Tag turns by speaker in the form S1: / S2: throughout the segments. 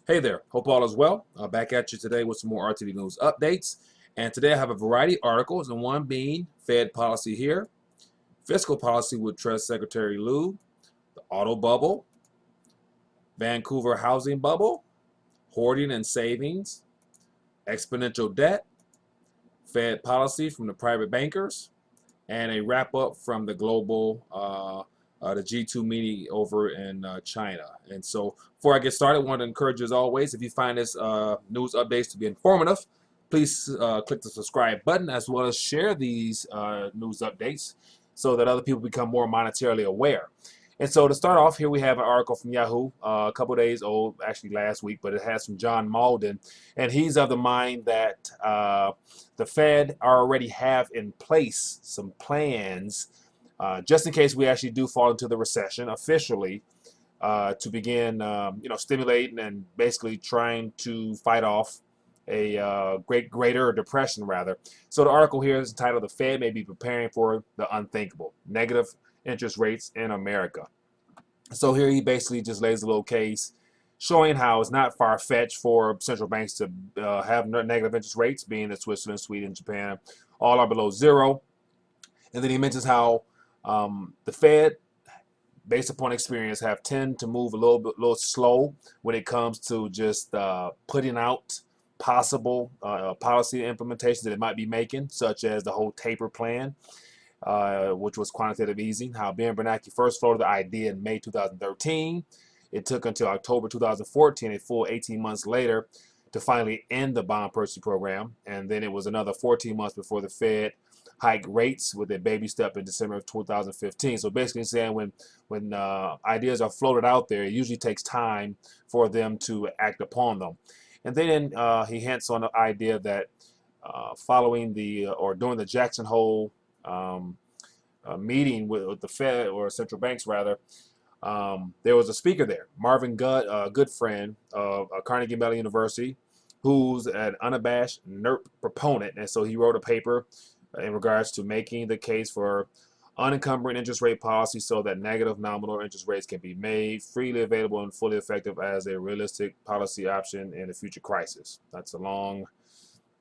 S1: Hey there, hope all is well. Back at you today with some more RTD news updates. And today I have a variety of articles, and one being Fed policy here, fiscal policy with Treasury Secretary Lou, the auto bubble, Vancouver housing bubble, hoarding and savings, exponential debt, Fed policy from the private bankers, and a wrap up from the global the G2 meeting over in China. And so before I get started, I want to encourage you as always, if you find this news updates to be informative, please click the subscribe button as well as share these news updates so that other people become more monetarily aware. And so to start off, here we have an article from Yahoo, a couple days old, actually last week, but it has from John Malden. And he's of the mind that the Fed already have in place some plans just in case we actually do fall into the recession officially, to begin, stimulating and basically trying to fight off a greater depression, rather. So the article here is entitled "The Fed May Be Preparing for the Unthinkable: Negative Interest Rates in America." So here he basically just lays a little case showing how it's not far-fetched for central banks to have negative interest rates, being that Switzerland, Sweden, Japan all are below zero. And then he mentions how the Fed, based upon experience, have tend to move a little slow when it comes to just putting out possible policy implementations that it might be making, such as the whole taper plan, which was quantitative easing. How Ben Bernanke first floated the idea in May 2013. It took until October 2014, a full 18 months later, to finally end the bond purchasing program. And then it was another 14 months before the Fed hike rates with a baby step in December of 2015. So basically saying when ideas are floated out there, it usually takes time for them to act upon them. And then he hints on the idea that following or during the Jackson Hole meeting with the Fed, or central banks rather, there was a speaker there, Marvin Good, a good friend of Carnegie Mellon University, who's an unabashed NERP proponent. And so he wrote a paper in regards to making the case for unencumbering interest rate policy so that negative nominal interest rates can be made freely available and fully effective as a realistic policy option in a future crisis. That's a long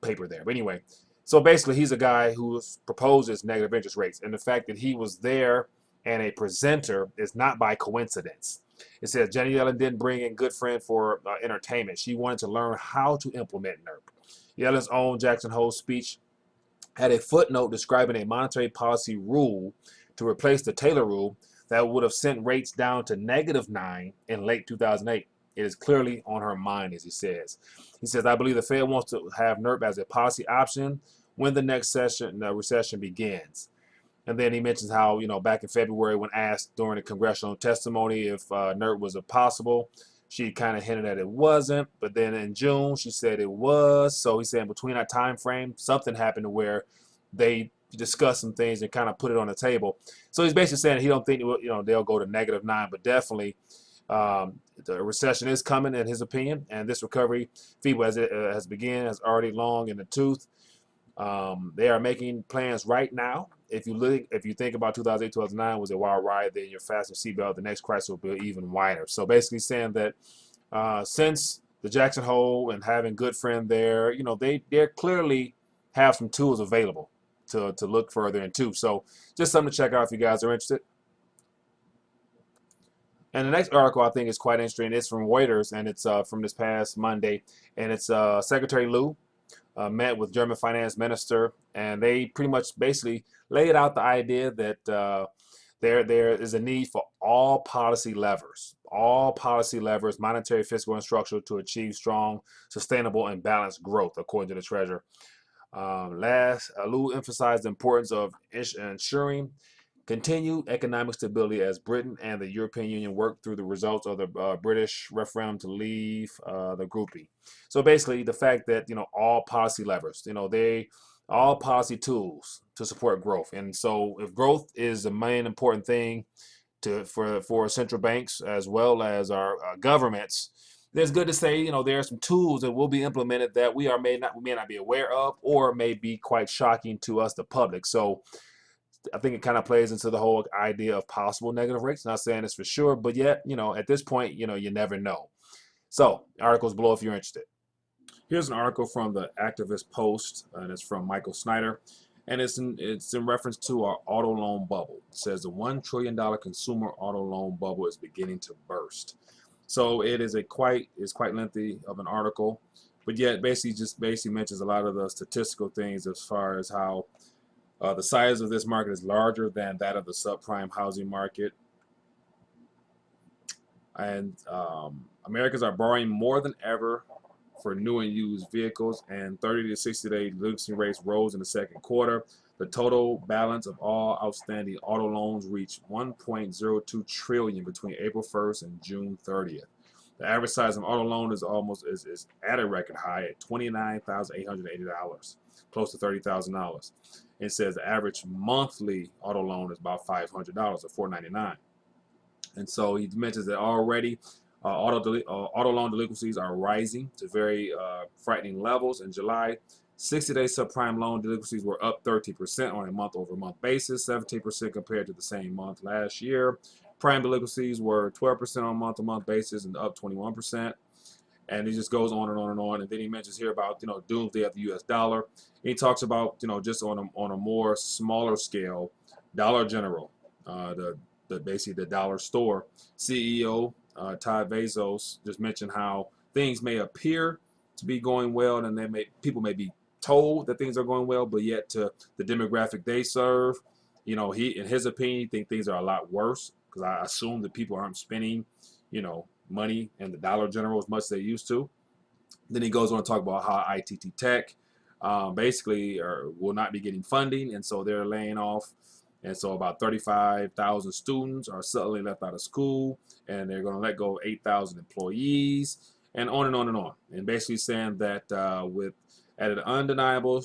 S1: paper there. But anyway, so basically he's a guy who proposes negative interest rates. And the fact that he was there and a presenter is not by coincidence. It says Jenny Yellen didn't bring in good friend for entertainment. She wanted to learn how to implement NERP. Yellen's own Jackson Hole speech had a footnote describing a monetary policy rule to replace the Taylor rule that would have sent rates down to -9 in late 2008. It is clearly on her mind, as he says. He says, I believe the Fed wants to have NERP as a policy option when the next recession begins. And then he mentions how, back in February when asked during a congressional testimony if NERP was possible, she kind of hinted that it wasn't, but then in June she said it was. So he's saying between that time frame, something happened to where they discussed some things and kind of put it on the table. So he's basically saying he don't think they'll go to -9, but definitely the recession is coming in his opinion, and this recovery, feeble as it has begun, is already long in the tooth. They are making plans right now. If you think about 2008, 2009 was a wild ride, then your fasten seatbelt, the next crisis will be even wider. So basically saying that since the Jackson Hole and having good friend there, they clearly have some tools available to look further into. So just something to check out if you guys are interested. And the next article I think is quite interesting. It's from Reuters, and it's from this past Monday, and it's Secretary Lou met with German finance minister, and they pretty much basically laid out the idea that there is a need for all policy levers, monetary, fiscal, and structural, to achieve strong, sustainable, and balanced growth, according to the treasurer. Lou emphasized the importance of ensuring continued economic stability as Britain and the European Union work through the results of the British referendum to leave the groupie. So basically, the fact that all policy levers, all policy tools to support growth. And so, if growth is the main important thing for central banks as well as our governments, it's good to say there are some tools that will be implemented that we may not be aware of, or may be quite shocking to us, the public. So I think it kind of plays into the whole idea of possible negative rates. Not saying it's for sure, but yet, at this point, you never know. So, articles below if you're interested. Here's an article from the Activist Post, and it's from Michael Snyder, and it's in reference to our auto loan bubble. It says the $1 trillion consumer auto loan bubble is beginning to burst. So it is quite lengthy of an article, but yet basically mentions a lot of the statistical things as far as how the size of this market is larger than that of the subprime housing market. And Americans are borrowing more than ever for new and used vehicles, and 30 to 60 day delinquency rates rose in the second quarter. The total balance of all outstanding auto loans reached 1.02 trillion between April 1st and June 30th. The average size of auto loan is is at a record high at $29,880, close to $30,000. It says the average monthly auto loan is about $500 or $499. And so he mentions that already auto loan delinquencies are rising to very frightening levels. In July, 60-day subprime loan delinquencies were up 13% on a month-over-month basis, 17% compared to the same month last year. Prime delinquencies were 12% on a month-to-month basis and up 21%. And he just goes on and on and on. And then he mentions here about doomsday of the U.S. dollar. And he talks about just on a more smaller scale, Dollar General, basically the dollar store CEO Todd Bezos just mentioned how things may appear to be going well, and people may be told that things are going well, but yet to the demographic they serve, he, in his opinion, think things are a lot worse, because I assume that people aren't spending, money in the Dollar General as much as they used to. Then he goes on to talk about how ITT Tech basically will not be getting funding, and so they're laying off. And so about 35,000 students are suddenly left out of school, and they're going to let go of 8,000 employees, and on and on and on. And basically saying that at an undeniable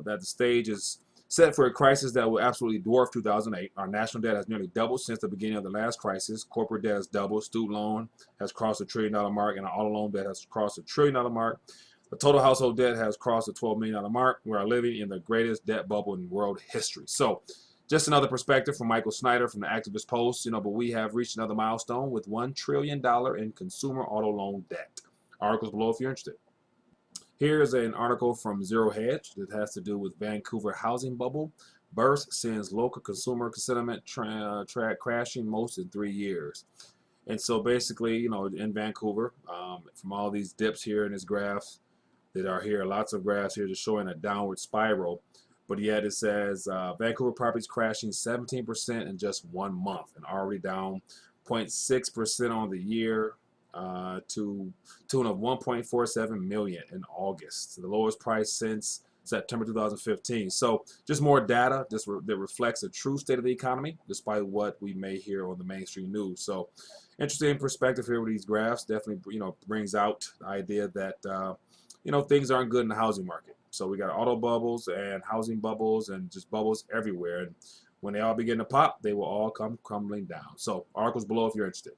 S1: that the stage is set for a crisis that will absolutely dwarf 2008. Our national debt has nearly doubled since the beginning of the last crisis. Corporate debt has doubled. Student loan has crossed the $1 trillion mark, and our auto loan debt has crossed the $1 trillion mark. The total household debt has crossed the $12 million mark. We are living in the greatest debt bubble in world history. So, just another perspective from Michael Snyder from the Activist Post, but we have reached another milestone with $1 trillion in consumer auto loan debt. Articles below if you're interested. Here's an article from Zero Hedge that has to do with Vancouver housing bubble. Burst sends local consumer sentiment crashing most in 3 years. And so basically, in Vancouver, from all these dips here in this graph that are here, lots of graphs here just showing a downward spiral. But yet it says Vancouver properties crashing 17% in just 1 month, and already down 0.6% on the year to tune of 1.47 million in August, the lowest price since September 2015. So just more data that reflects a true state of the economy, despite what we may hear on the mainstream news. So interesting perspective here with these graphs. Definitely brings out the idea that things aren't good in the housing market. So we got auto bubbles and housing bubbles and just bubbles everywhere. And when they all begin to pop, they will all come crumbling down. So articles below if you're interested.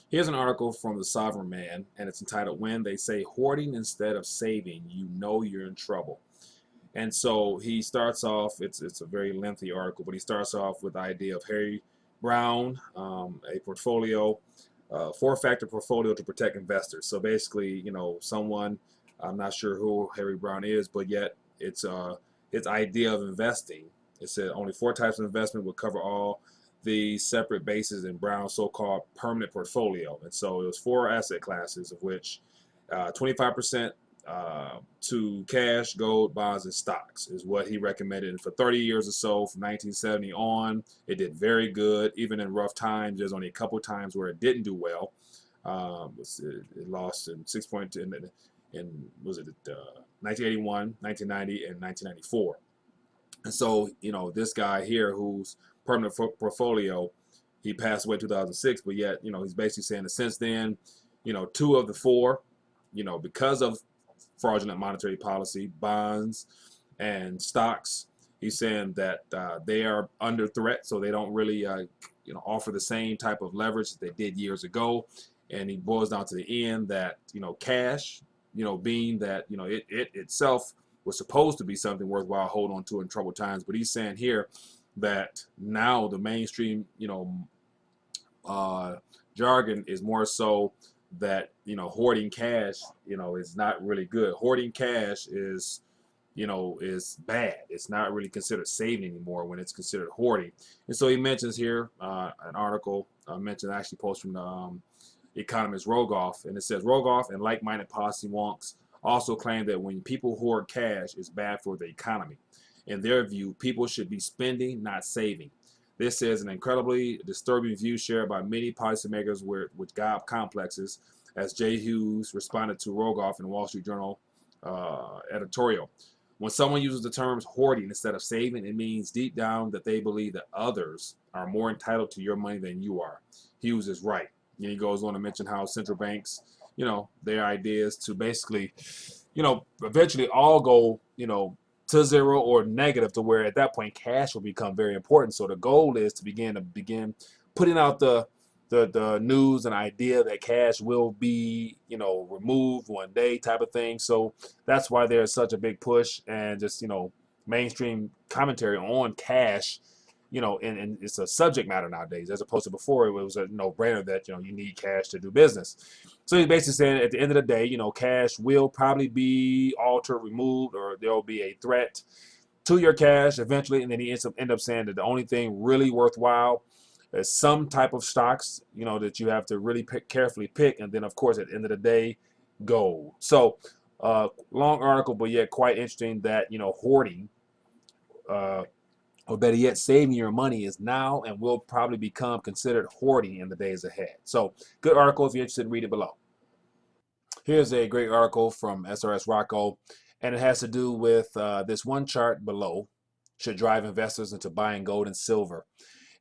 S1: Here's an article from the Sovereign Man, and it's entitled "When They Say Hoarding Instead of Saving, You Know You're in Trouble." And so he starts off, it's a very lengthy article, but he starts off with the idea of Harry Brown, a portfolio, 4-factor portfolio to protect investors. So basically, someone, I'm not sure who Harry Brown is, but yet it's his idea of investing. It said only 4 types of investment would cover all the separate bases in Brown's so-called permanent portfolio. And so it was 4 asset classes, of which 25% to cash, gold, bonds, and stocks is what he recommended. And for 30 years or so, from 1970 on, it did very good. Even in rough times, there's only a couple of times where it didn't do well. It lost in 6.2 in 1981, 1990, and 1994. And so, this guy here who's permanent portfolio, he passed away in 2006, but yet, he's basically saying that since then, 2 of the 4, because of fraudulent monetary policy, bonds and stocks, he's saying that they are under threat, so they don't really, offer the same type of leverage that they did years ago. And he boils down to the end that, cash, being that, it itself was supposed to be something worthwhile hold on to in troubled times. But he's saying here that now the mainstream, jargon is more so that hoarding cash is not really good. Hoarding cash is bad. It's not really considered saving anymore when it's considered hoarding. And so he mentions here an article mentioned actually post from the economist Rogoff, and it says Rogoff and like-minded policy wonks also claim that when people hoard cash, it's bad for the economy. In their view, people should be spending, not saving. This is an incredibly disturbing view shared by many policymakers with God complexes, as Jay Hughes responded to Rogoff in the Wall Street Journal editorial. When someone uses the terms hoarding instead of saving, it means deep down that they believe that others are more entitled to your money than you are. Hughes is right. And he goes on to mention how central banks, their idea is to basically, eventually all go, to zero or negative, to where at that point cash will become very important. So the goal is to begin putting out the news and idea that cash will be removed one day type of thing. So that's why there's such a big push and just mainstream commentary on cash, and it's a subject matter nowadays, as opposed to before it was a no-brainer that you need cash to do business. So he's basically saying at the end of the day, cash will probably be altered, removed, or there'll be a threat to your cash eventually. And then he end up saying that the only thing really worthwhile is some type of stocks, that you have to really carefully pick. And then, of course, at the end of the day, gold. So long article, but yet quite interesting that, hoarding, or better yet, saving your money is now and will probably become considered hoarding in the days ahead. So good article. If you're interested, read it below. Here's a great article from SRS Rocco, and it has to do with this one chart below should drive investors into buying gold and silver.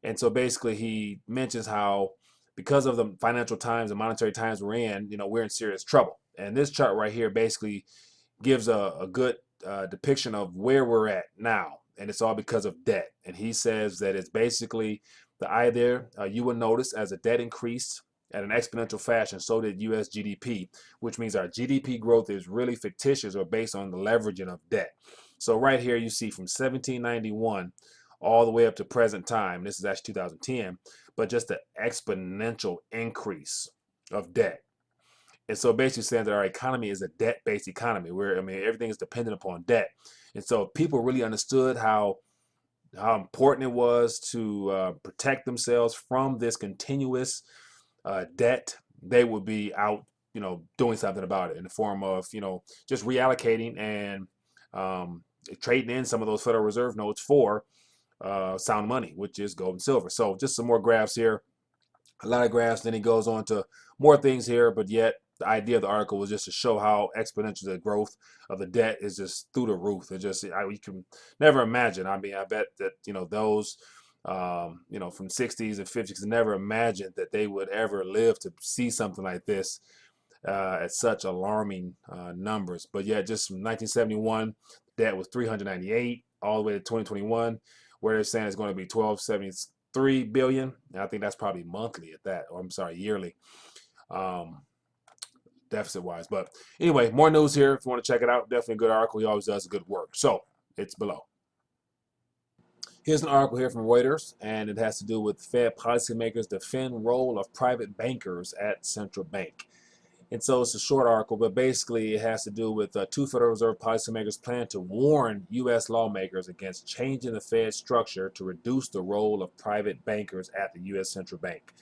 S1: And so basically he mentions how because of the financial times and monetary times we're in, we're in serious trouble. And this chart right here basically gives a good depiction of where we're at now. And it's all because of debt. And he says that it's basically the eye there, you will notice as the debt increased at an exponential fashion, so did US GDP, which means our GDP growth is really fictitious or based on the leveraging of debt. So right here you see from 1791 all the way up to present time, this is actually 2010, but just the exponential increase of debt. And so basically saying that our economy is a debt-based economy where, everything is dependent upon debt. And so if people really understood how important it was to protect themselves from this continuous debt, they would be out, doing something about it in the form of, just reallocating and trading in some of those Federal Reserve notes for sound money, which is gold and silver. So just some more graphs here, a lot of graphs. Then he goes on to more things here, but yet the idea of the article was just to show how exponential the growth of the debt is just through the roof. It's just, you can never imagine. I bet that, those, from 60s and 50s never imagined that they would ever live to see something like this at such alarming numbers. But yeah, just from 1971, debt was 398 all the way to 2021, where they're saying it's going to be 1273 billion. And I think that's probably monthly at that, or I'm sorry, yearly. Deficit wise. But anyway, more news here. If you want to check it out, definitely a good article. He always does good work. So it's below. Here's an article here from Reuters, and it has to do with Fed policymakers defend role of private bankers at central bank. And so it's a short article, but basically it has to do with two Federal Reserve policymakers plan to warn U.S. lawmakers against changing the Fed structure to reduce the role of private bankers at the U.S. central bank.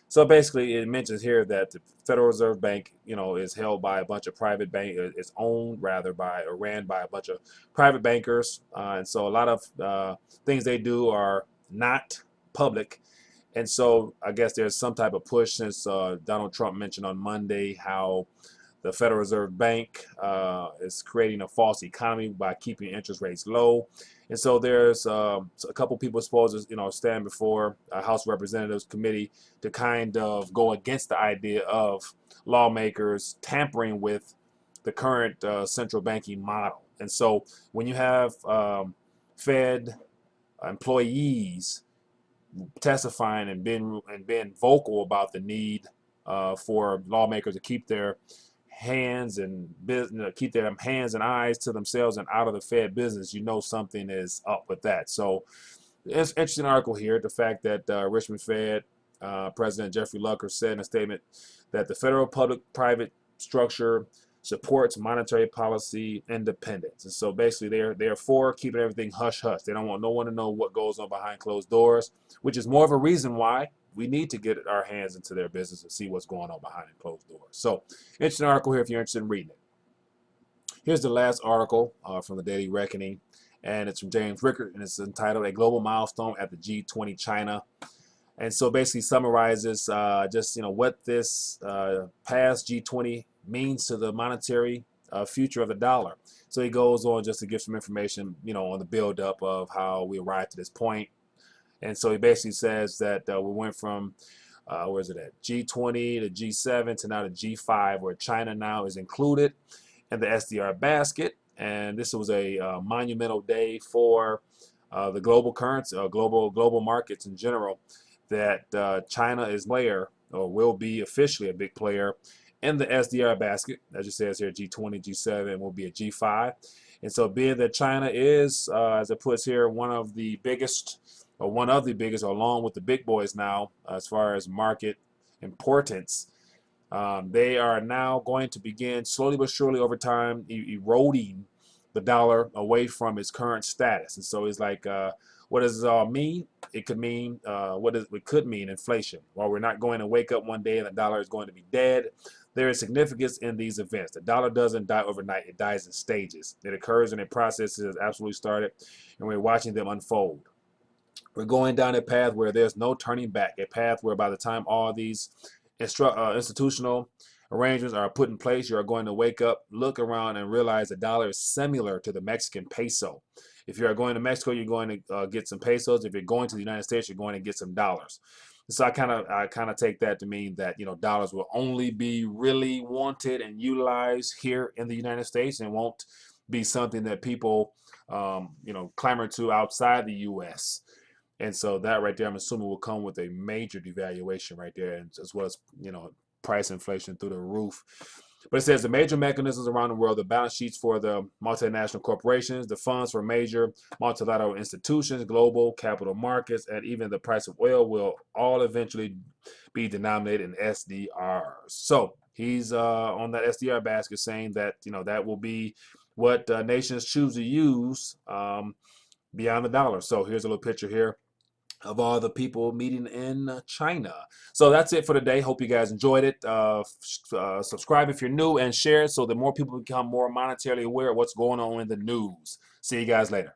S1: So basically, it mentions here that the Federal Reserve Bank, is held by a bunch of private it's owned rather by or ran by a bunch of private bankers, and so a lot of things they do are not public. And so I guess there's some type of push since Donald Trump mentioned on Monday how the Federal Reserve Bank is creating a false economy by keeping interest rates low. And so there's a couple people supposed to, stand before a House of Representatives committee to kind of go against the idea of lawmakers tampering with the current central banking model. And so when you have Fed employees testifying and being vocal about the need for lawmakers to keep their hands and keep their hands and eyes to themselves and out of the Fed business, something is up with that. So it's an interesting article here. The fact that Richmond Fed President Jeffrey Lucker said in a statement that the federal public-private structure supports monetary policy independence. And so basically they're for keeping everything hush-hush. They don't want no one to know what goes on behind closed doors, which is more of a reason why we need to get our hands into their business and see what's going on behind closed doors. So, interesting article here if you're interested in reading it. Here's the last article from the Daily Reckoning, and it's from James Rickert, and it's entitled "A Global Milestone at the G20 China." And so basically summarizes just what this past G20 means to the monetary future of the dollar. So he goes on just to give some information, on the buildup of how we arrived to this point. And so he basically says that we went from, where is it at, G20 to G7 to now to G5, where China now is included in the SDR basket. And this was a monumental day for the global currency, global markets in general, that China is a player, or will be officially a big player in the SDR basket. As it says here, G20, G7 will be a G5. And so being that China is, as it puts here, one of the biggest, along with the big boys now, as far as market importance, they are now going to begin slowly but surely over time eroding the dollar away from its current status. And so it's like, what does this all mean? It could mean it could mean inflation. While we're not going to wake up one day and the dollar is going to be dead, there is significance in these events. The dollar doesn't die overnight. It dies in stages. It occurs in a process that has absolutely started, and we're watching them unfold. We're going down a path where there's no turning back, a path where by the time all these institutional arrangements are put in place, you are going to wake up, look around, and realize the dollar is similar to the Mexican peso. If you are going to Mexico, you're going to get some pesos. If you're going to the United States, you're going to get some dollars. So I kind of take that to mean that dollars will only be really wanted and utilized here in the United States, and won't be something that people clamor to outside the U.S. And so that right there, I'm assuming, will come with a major devaluation right there, and as well as price inflation through the roof. But it says the major mechanisms around the world, the balance sheets for the multinational corporations, the funds for major multilateral institutions, global capital markets, and even the price of oil will all eventually be denominated in SDRs. So he's on that SDR basket saying that that will be what nations choose to use beyond the dollar. So here's a little picture here of all the people meeting in China. So that's it for today. Hope you guys enjoyed it. Subscribe if you're new, and share it so that more people become more monetarily aware of what's going on in the news. See you guys later.